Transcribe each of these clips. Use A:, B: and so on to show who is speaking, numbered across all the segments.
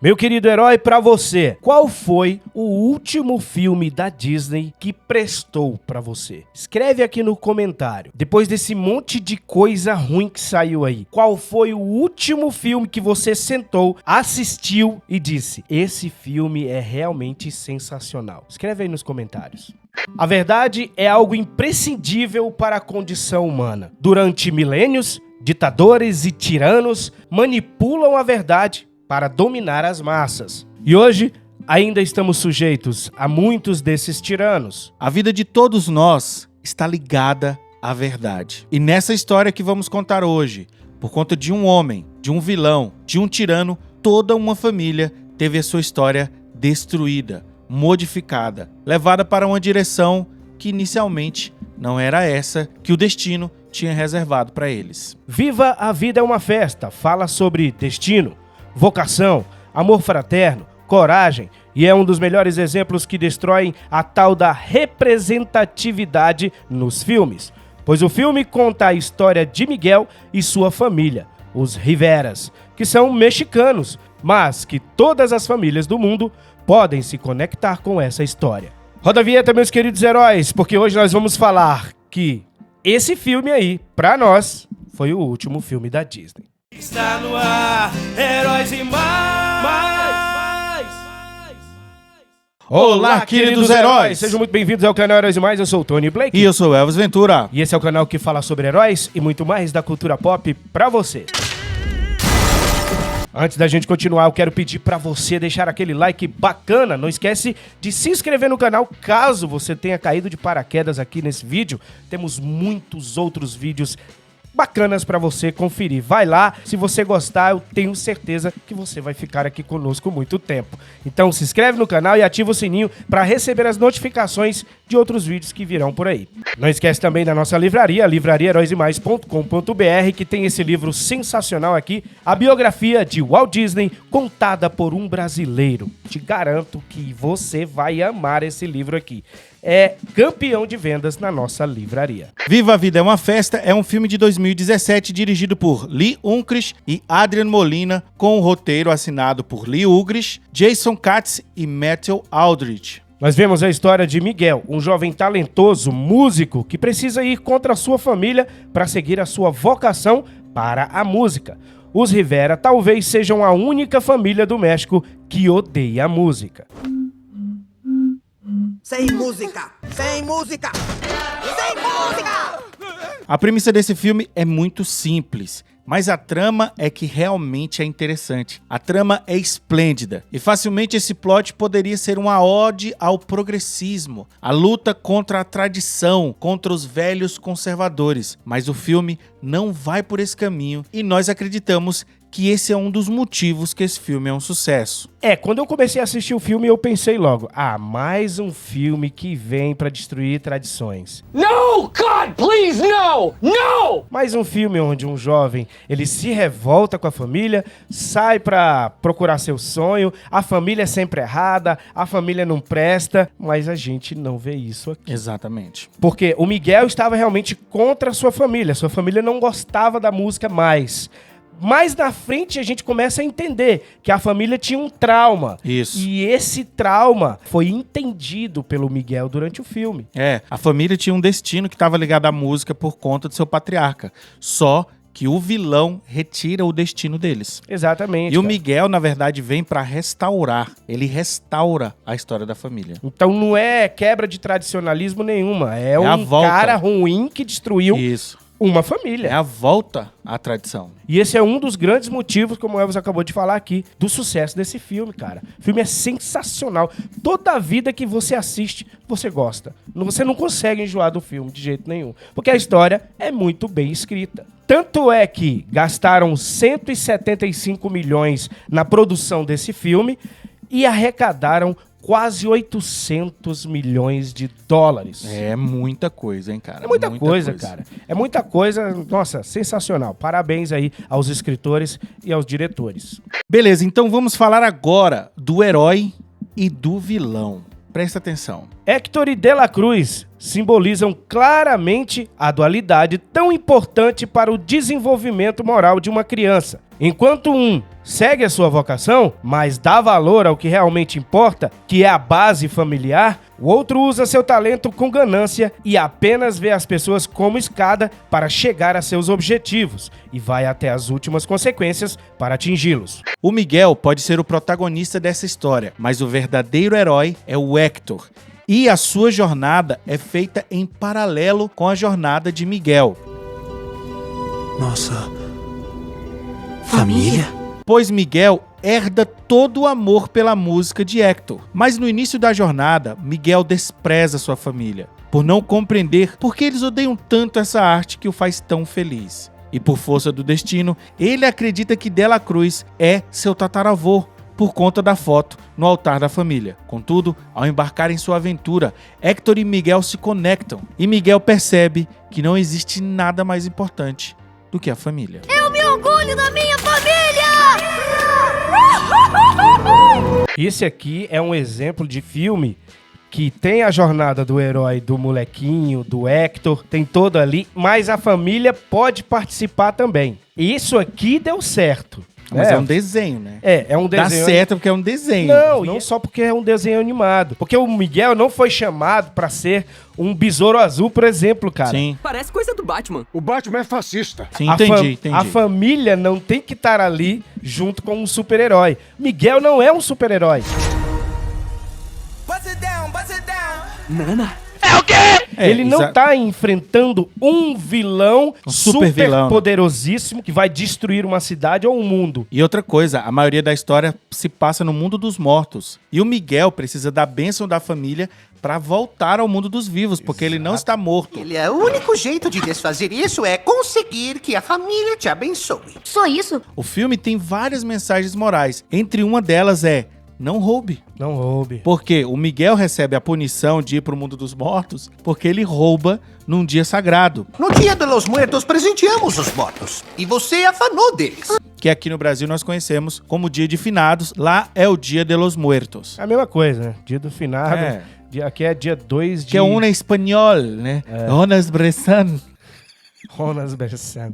A: Meu querido herói, pra você, qual foi o último filme da Disney que prestou pra você? Escreve aqui no comentário. Depois desse monte de coisa ruim que saiu aí, qual foi o último filme que você sentou, assistiu e disse: esse filme é realmente sensacional? Escreve aí nos comentários. A verdade é algo imprescindível para a condição humana. Durante milênios, ditadores e tiranos manipulam a verdade para dominar as massas. E hoje, ainda estamos sujeitos a muitos desses tiranos.
B: A vida de todos nós está ligada à verdade. E nessa história que vamos contar hoje, por conta de um homem, de um vilão, de um tirano, toda uma família teve a sua história destruída, modificada, levada para uma direção que inicialmente não era essa que o destino tinha reservado para eles.
A: Viva a Vida é uma Festa fala sobre destino, vocação, amor fraterno, coragem e é um dos melhores exemplos que destroem a tal da representatividade nos filmes. Pois o filme conta a história de Miguel e sua família, os Riveras, que são mexicanos, mas que todas as famílias do mundo podem se conectar com essa história. Roda a vinheta, meus queridos heróis, porque hoje nós vamos falar que esse filme aí, pra nós, foi o último filme da Disney. Está no ar, Heróis e Mais! Olá, queridos heróis! Sejam muito bem-vindos ao canal Heróis e Mais, eu sou o Tony Blake.
B: E eu sou o Elvis Ventura.
A: E esse é o canal que fala sobre heróis e muito mais da cultura pop pra você. Antes da gente continuar, eu quero pedir pra você deixar aquele like bacana. Não esquece de se inscrever no canal caso você tenha caído de paraquedas aqui nesse vídeo. Temos muitos outros vídeos bacanas pra você conferir. Vai lá, se você gostar, eu tenho certeza que você vai ficar aqui conosco muito tempo. Então se inscreve no canal e ativa o sininho para receber as notificações de outros vídeos que virão por aí. Não esquece também da nossa livraria, livrariaheroisemais.com.br, que tem esse livro sensacional aqui, a biografia de Walt Disney contada por um brasileiro. Te garanto que você vai amar esse livro aqui. É campeão de vendas na nossa livraria.
B: Viva a Vida é uma Festa é um filme de 2017 dirigido por Lee Unkrich e Adrian Molina, com o roteiro assinado por Lee Unkrich, Jason Katz e Matthew Aldrich.
A: Nós vemos a história de Miguel, um jovem talentoso, músico, que precisa ir contra a sua família para seguir a sua vocação para a música. Os Rivera talvez sejam a única família do México que odeia a música.
C: Sem música! Sem música! Sem música!
B: A premissa desse filme é muito simples, mas a trama é que realmente é interessante. A trama é esplêndida e facilmente esse plot poderia ser uma ode ao progressismo, a luta contra a tradição, contra os velhos conservadores. Mas o filme não vai por esse caminho e nós acreditamos que esse é um dos motivos que esse filme é um sucesso.
A: Quando eu comecei a assistir o filme, eu pensei logo, mais um filme que vem pra destruir tradições.
D: No, God, please, no! No!
A: Mais um filme onde um jovem, ele se revolta com a família, sai pra procurar seu sonho, a família é sempre errada, a família não presta, mas a gente não vê isso aqui.
B: Exatamente.
A: Porque o Miguel estava realmente contra a sua família não gostava da música mais. Mais na frente a gente começa a entender que a família tinha um trauma.
B: Isso.
A: E esse trauma foi entendido pelo Miguel durante o filme.
B: A família tinha um destino que estava ligado à música por conta do seu patriarca. Só que o vilão retira o destino deles.
A: Exatamente.
B: E o Miguel, na verdade, vem para restaurar. Ele restaura a história da família.
A: Então não é quebra de tradicionalismo nenhuma. É um
B: volta.
A: Cara ruim que destruiu uma família.
B: É a volta à tradição.
A: E esse é um dos grandes motivos, como o Elvis acabou de falar aqui, do sucesso desse filme, cara. O filme é sensacional. Toda a vida que você assiste, você gosta. Você não consegue enjoar do filme de jeito nenhum. Porque a história é muito bem escrita. Tanto é que gastaram 175 milhões na produção desse filme e arrecadaram quase 800 milhões de dólares.
B: É muita coisa, hein, cara?
A: É muita coisa, cara. É muita coisa. Nossa, sensacional. Parabéns aí aos escritores e aos diretores.
B: Beleza, então vamos falar agora do herói e do vilão. Presta atenção.
A: Héctor e De La Cruz simbolizam claramente a dualidade tão importante para o desenvolvimento moral de uma criança. Enquanto um segue a sua vocação, mas dá valor ao que realmente importa, que é a base familiar, o outro usa seu talento com ganância e apenas vê as pessoas como escada para chegar a seus objetivos e vai até as últimas consequências para atingi-los.
B: O Miguel pode ser o protagonista dessa história, mas o verdadeiro herói é o Héctor. E a sua jornada é feita em paralelo com a jornada de Miguel.
C: Nossa família?
B: Pois Miguel herda todo o amor pela música de Héctor. Mas no início da jornada, Miguel despreza sua família, por não compreender por que eles odeiam tanto essa arte que o faz tão feliz. E por força do destino, ele acredita que Dela Cruz é seu tataravô, por conta da foto no altar da família. Contudo, ao embarcar em sua aventura, Héctor e Miguel se conectam, e Miguel percebe que não existe nada mais importante do que a família.
E: Eu me orgulho da minha família!
A: Esse aqui é um exemplo de filme que tem a jornada do herói, do molequinho, do Héctor, tem todo ali, mas a família pode participar também. E isso aqui deu certo.
B: Mas é um desenho, né?
A: É um desenho.
B: Dá certo porque é um desenho.
A: Não só porque é um desenho animado. Porque o Miguel não foi chamado pra ser um besouro azul, por exemplo, cara.
B: Sim.
F: Parece coisa do Batman.
G: O Batman é fascista.
B: Sim,
A: A
B: entendi.
A: A família não tem que estar ali junto com um super-herói. Miguel não é um super-herói.
F: Nana?
A: Ele não tá enfrentando um vilão super
B: vilão,
A: poderosíssimo que vai destruir uma cidade ou um mundo.
B: E outra coisa, a maioria da história se passa no mundo dos mortos. E o Miguel precisa da bênção da família para voltar ao mundo dos vivos, porque ele não está morto.
H: O único jeito de desfazer isso é conseguir que a família te abençoe.
E: Só isso?
B: O filme tem várias mensagens morais. Entre uma delas é: não roube.
A: Não roube.
B: Porque o Miguel recebe a punição de ir pro mundo dos mortos porque ele rouba num dia sagrado.
H: No Dia de los Muertos, presenteamos os mortos. E você afanou deles.
B: Que aqui no Brasil nós conhecemos como Dia de Finados. Lá é o Dia de los Muertos.
A: É a mesma coisa, né? Dia do finado.
B: É.
A: Aqui é dia 2 de...
B: Que é um em espanhol, né? Jonas Bressan.
A: Jonas Bressan.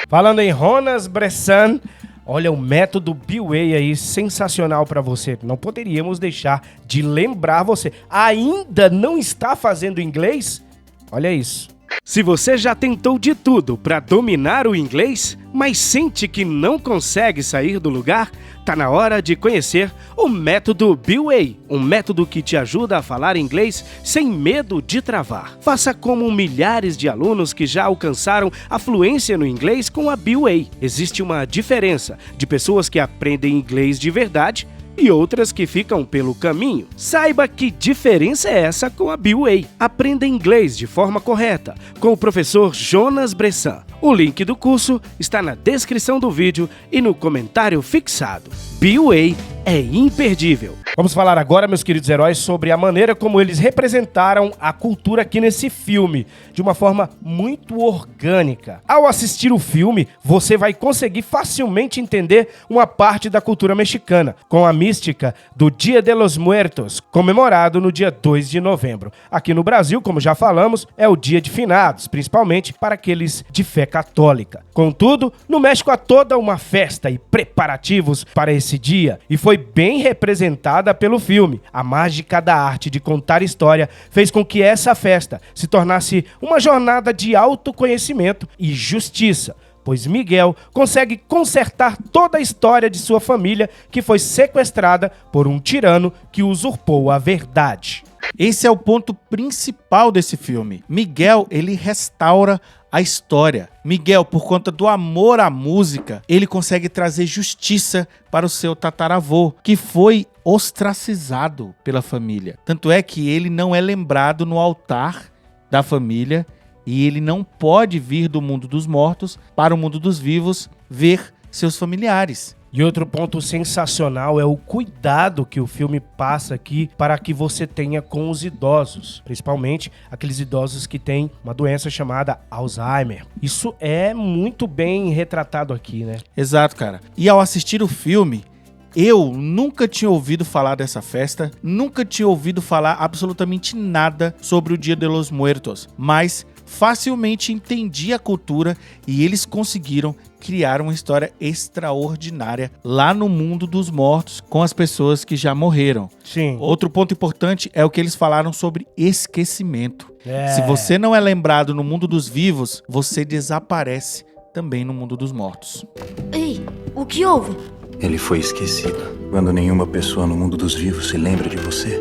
A: Falando em Jonas Bressan, olha o método B-Way aí, sensacional pra você. Não poderíamos deixar de lembrar você. Ainda não está fazendo inglês? Olha isso. Se você já tentou de tudo para dominar o inglês, mas sente que não consegue sair do lugar, tá na hora de conhecer o método B-Way, um método que te ajuda a falar inglês sem medo de travar. Faça como milhares de alunos que já alcançaram a fluência no inglês com a B-Way. Existe uma diferença de pessoas que aprendem inglês de verdade e outras que ficam pelo caminho. Saiba que diferença é essa com a B-Way. Aprenda inglês de forma correta com o professor Jonas Bressan. O link do curso está na descrição do vídeo e no comentário fixado. B-Way é imperdível. Vamos falar agora, meus queridos heróis, sobre a maneira como eles representaram a cultura aqui nesse filme, de uma forma muito orgânica. Ao assistir o filme, você vai conseguir facilmente entender uma parte da cultura mexicana, com a mística do Dia de los Muertos, comemorado no dia 2 de novembro. Aqui no Brasil, como já falamos, é o Dia de Finados, principalmente para aqueles de fé católica. Contudo, no México há toda uma festa e preparativos para esse dia, e foi bem representada pelo filme. A mágica da arte de contar história fez com que essa festa se tornasse uma jornada de autoconhecimento e justiça, pois Miguel consegue consertar toda a história de sua família que foi sequestrada por um tirano que usurpou a verdade.
B: Esse é o ponto principal desse filme. Miguel, ele restaura a história. Miguel, por conta do amor à música, ele consegue trazer justiça para o seu tataravô, que foi ostracizado pela família. Tanto é que ele não é lembrado no altar da família e ele não pode vir do mundo dos mortos para o mundo dos vivos ver seus familiares.
A: E outro ponto sensacional é o cuidado que o filme passa aqui para que você tenha com os idosos, principalmente aqueles idosos que têm uma doença chamada Alzheimer. Isso é muito bem retratado aqui, né?
B: Exato, cara. E ao assistir o filme, eu nunca tinha ouvido falar dessa festa, nunca tinha ouvido falar absolutamente nada sobre o Dia de los Muertos, mas facilmente entendia a cultura e eles conseguiram criar uma história extraordinária lá no mundo dos mortos com as pessoas que já morreram.
A: Sim.
B: Outro ponto importante é o que eles falaram sobre esquecimento. Se você não é lembrado no mundo dos vivos, você desaparece também no mundo dos mortos.
E: Ei, o que houve?
G: Ele foi esquecido. Quando nenhuma pessoa no mundo dos vivos se lembra de você,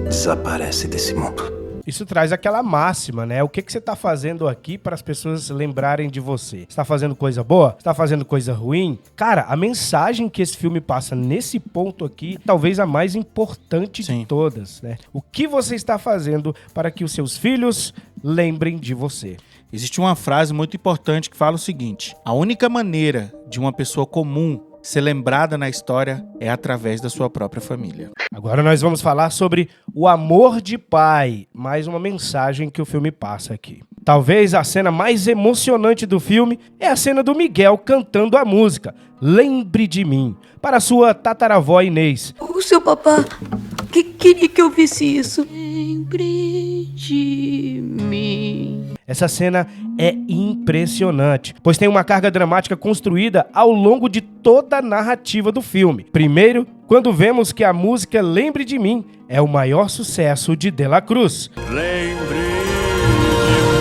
G: desaparece desse mundo.
A: Isso traz aquela máxima, né? O que você tá fazendo aqui para as pessoas lembrarem de você? Você tá fazendo coisa boa? Você tá fazendo coisa ruim? Cara, a mensagem que esse filme passa nesse ponto aqui, talvez a mais importante de todas, né? O que você está fazendo para que os seus filhos lembrem de você?
B: Existe uma frase muito importante que fala o seguinte: a única maneira de uma pessoa comum ser lembrada na história é através da sua própria família.
A: Agora nós vamos falar sobre o amor de pai, mais uma mensagem que o filme passa aqui. Talvez a cena mais emocionante do filme é a cena do Miguel cantando a música Lembre de Mim, para sua tataravó Inês.
E: O seu papá queria que eu visse isso. Lembre de mim.
A: Essa cena é impressionante, pois tem uma carga dramática construída ao longo de toda a narrativa do filme. Primeiro, quando vemos que a música Lembre de Mim é o maior sucesso de De La Cruz.
I: Lembre de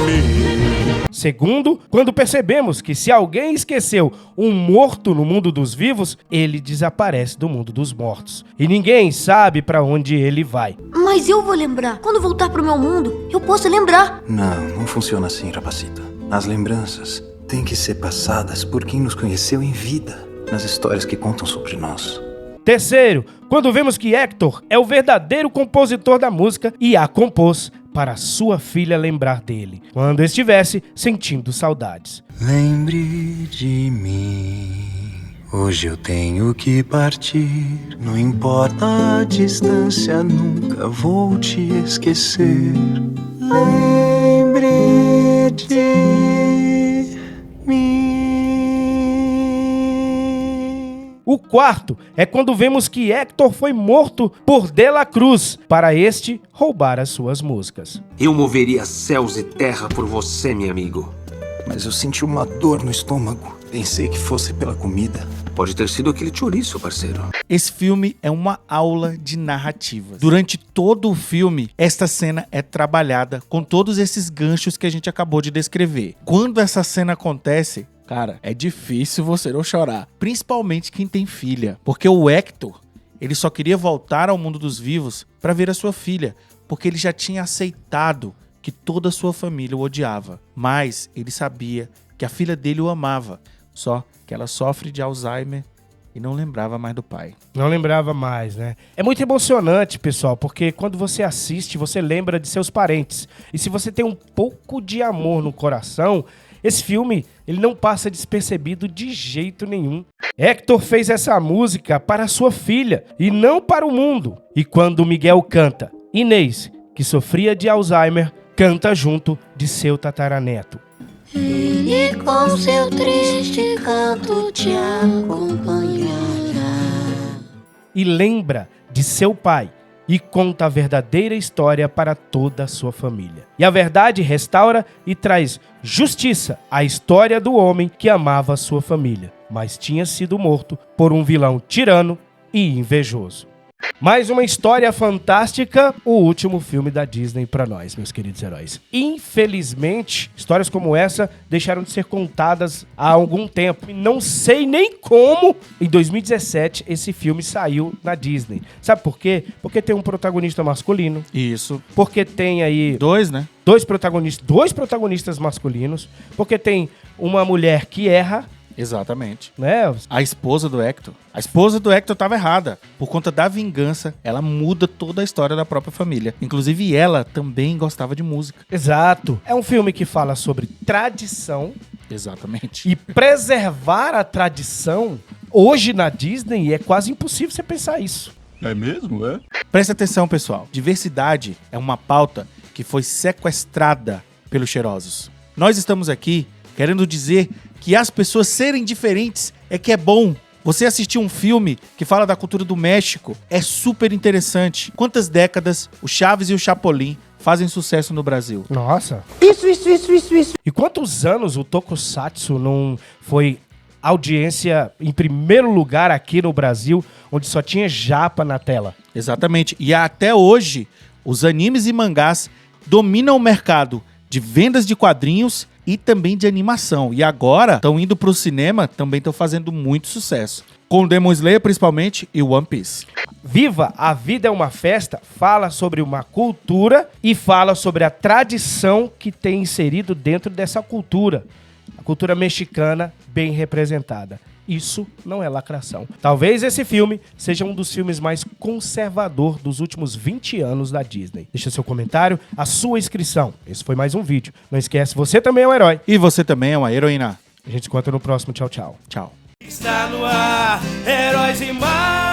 I: mim.
A: Segundo, quando percebemos que se alguém esqueceu um morto no mundo dos vivos, ele desaparece do mundo dos mortos. E ninguém sabe para onde ele vai.
E: Mas eu vou lembrar. Quando voltar pro meu mundo, eu posso lembrar.
G: Não funciona assim, rapacito. As lembranças têm que ser passadas por quem nos conheceu em vida, nas histórias que contam sobre nós.
A: Terceiro, quando vemos que Hector é o verdadeiro compositor da música e a compôs para sua filha lembrar dele, quando estivesse sentindo saudades.
G: Lembre de mim, hoje eu tenho que partir. Não importa a distância, nunca vou te esquecer. Lembre de mim.
A: O quarto é quando vemos que Hector foi morto por De La Cruz, para este roubar as suas músicas.
J: Eu moveria céus e terra por você, meu amigo.
G: Mas eu senti uma dor no estômago. Pensei que fosse pela comida.
J: Pode ter sido aquele chouriço, parceiro.
B: Esse filme é uma aula de narrativas. Durante todo o filme, esta cena é trabalhada com todos esses ganchos que a gente acabou de descrever. Quando essa cena acontece, cara, é difícil você não chorar. Principalmente quem tem filha. Porque o Hector, ele só queria voltar ao mundo dos vivos para ver a sua filha. Porque ele já tinha aceitado que toda a sua família o odiava. Mas ele sabia que a filha dele o amava. Só que ela sofre de Alzheimer e não lembrava mais do pai.
A: Não lembrava mais, né? É muito emocionante, pessoal, porque quando você assiste, você lembra de seus parentes. E se você tem um pouco de amor no coração, esse filme, ele não passa despercebido de jeito nenhum. Hector fez essa música para sua filha e não para o mundo. E quando Miguel canta, Inês, que sofria de Alzheimer, canta junto de seu tataraneto.
E: Ele com seu triste canto te acompanhará.
A: E lembra de seu pai e conta a verdadeira história para toda a sua família. E a verdade restaura e traz justiça à história do homem que amava a sua família, mas tinha sido morto por um vilão tirano e invejoso. Mais uma história fantástica, o último filme da Disney pra nós, meus queridos heróis. Infelizmente, histórias como essa deixaram de ser contadas há algum tempo. E não sei nem como, em 2017, esse filme saiu na Disney. Sabe por quê? Porque tem um protagonista masculino.
B: Isso.
A: Porque tem aí...
B: Dois, né?
A: Dois protagonistas masculinos. Porque tem uma mulher que erra.
B: Exatamente.
A: Né?
B: A esposa do Hector. A esposa do Hector estava errada. Por conta da vingança, ela muda toda a história da própria família. Inclusive, ela também gostava de música.
A: Exato. É um filme que fala sobre tradição.
B: Exatamente.
A: E preservar a tradição, hoje na Disney, é quase impossível você pensar isso.
I: É mesmo, é?
B: Presta atenção, pessoal. Diversidade é uma pauta que foi sequestrada pelos cheirosos. Nós estamos aqui querendo dizer que as pessoas serem diferentes é que é bom. Você assistir um filme que fala da cultura do México é super interessante. Quantas décadas o Chaves e o Chapolin fazem sucesso no Brasil.
A: Nossa.
C: Isso.
A: E quantos anos o Tokusatsu não foi audiência em primeiro lugar aqui no Brasil, onde só tinha japa na tela?
B: Exatamente. E até hoje, os animes e mangás dominam o mercado de vendas de quadrinhos e também de animação. E agora estão indo pro cinema, também estão fazendo muito sucesso. Com Demon Slayer, principalmente, e One Piece.
A: Viva, a Vida é uma Festa fala sobre uma cultura e fala sobre a tradição que tem inserido dentro dessa cultura. A cultura mexicana bem representada. Isso não é lacração. Talvez esse filme seja um dos filmes mais conservador dos últimos 20 anos da Disney. Deixa seu comentário, a sua inscrição. Esse foi mais um vídeo. Não esquece, você também é um herói.
B: E você também é uma heroína.
A: A gente se encontra no próximo. Tchau, tchau.
B: Tchau.
A: Está no ar, Heróis e Mais.